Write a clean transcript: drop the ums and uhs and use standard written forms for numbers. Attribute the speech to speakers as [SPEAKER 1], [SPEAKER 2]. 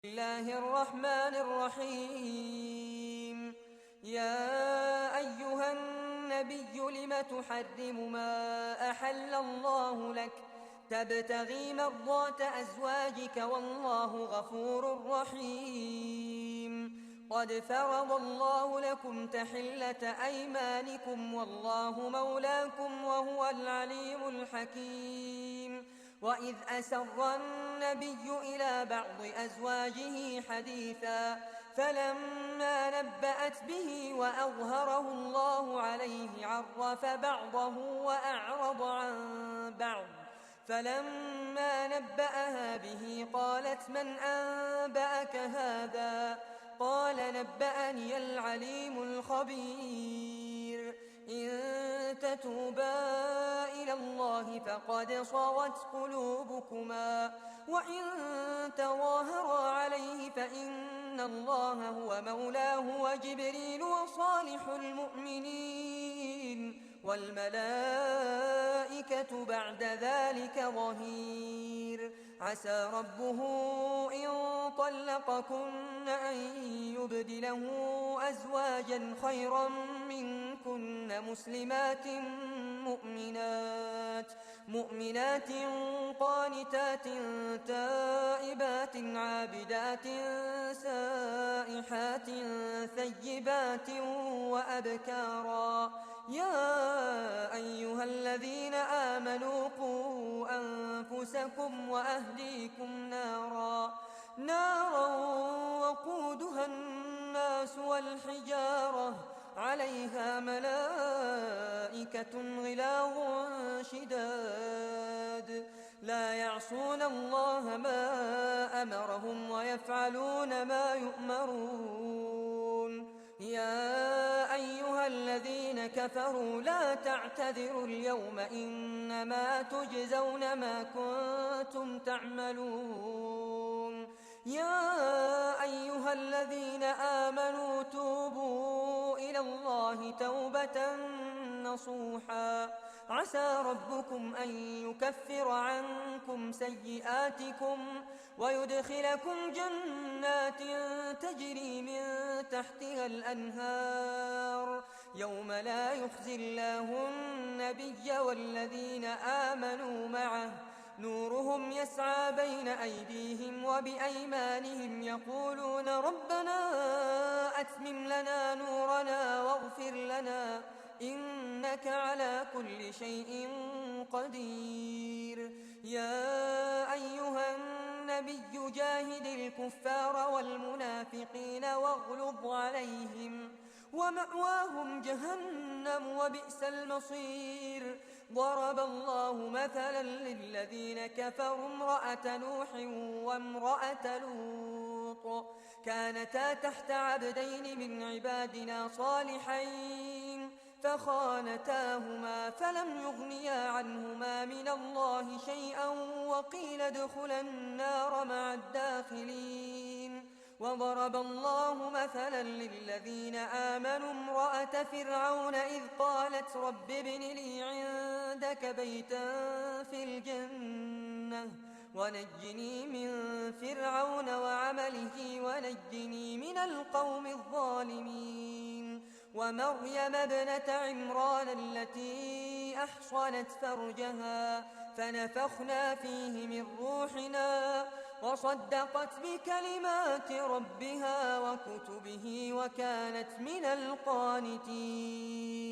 [SPEAKER 1] الله الرحمن الرحيم. يا أيها النبي لم تحرم ما أحل الله لك تبتغي مرضات أزواجك والله غفور رحيم. قد فرض الله لكم تحلة أيمانكم والله مولاكم وهو العليم الحكيم. وإذ أسر النبي إلى بعض أزواجه حديثا فلما نبأت به وأظهره الله عليه عرف بعضه وأعرض عن بعض. فلما نبأها به قالت من أنبأك هذا؟ قال نبأني العليم الخبير. إن تتوبا إلى الله فقد صغت قلوبكما وإن تظاهرا عليه فإن الله هو مولاه وجبريل وصالح المؤمنين والملائكة بعد ذلك ظهير. عسى ربه إن طلقكن أن يبدله أزواجا خيرا منكن مؤمنات قانتات تائبات عابدات سائحات ثيبات وأبكارا. يا أيها الذين آمنوا قوا أنفسكم وأهليكم نارا وقودها الناس والحجارة عليها ملائكة غلاظ شداد لا يعصون الله ما أمرهم ويفعلون ما يؤمرون. يا أيها الذين كفروا لا تعتذروا اليوم إنما تجزون ما كنتم تعملون. يا أيها الذين آمنوا توبوا إلى الله توبة نصوحا عسى ربكم أن يكفر عنكم سيئاتكم ويدخلكم جنات تجري من تحتها الأنهار يوم لا يخزي الله النبي والذين آمنوا معه نورهم يسعى بين أيديهم وبأيمانهم يقولون ربنا أتمم لنا نورنا واغفر لنا إنك على كل شيء قدير. يا أيها النبي جاهد الكفار والمنافقين واغلظ عليهم ومأواهم جهنم وبئس المصير. ضرب الله مثلا للذين كفروا امرأة نوح وامرأة لوط كانتا تحت عبدين من عبادنا صالحين فخانتاهما فلم يغنيا عنهما من الله شيئا وقيل ادخلا النار مع الداخلين. وضرب الله مثلا للذين آمنوا امرأة فرعون إذ قالت رب ابن لي عندك بيتا في الجنة ونجني من فرعون وعمله ونجني من القوم الظالمين. ومريم ابنة عمران التي أحصنت فرجها فنفخنا فيه من روحنا وصدقت بكلمات ربها وكتبه وكانت من القانتين.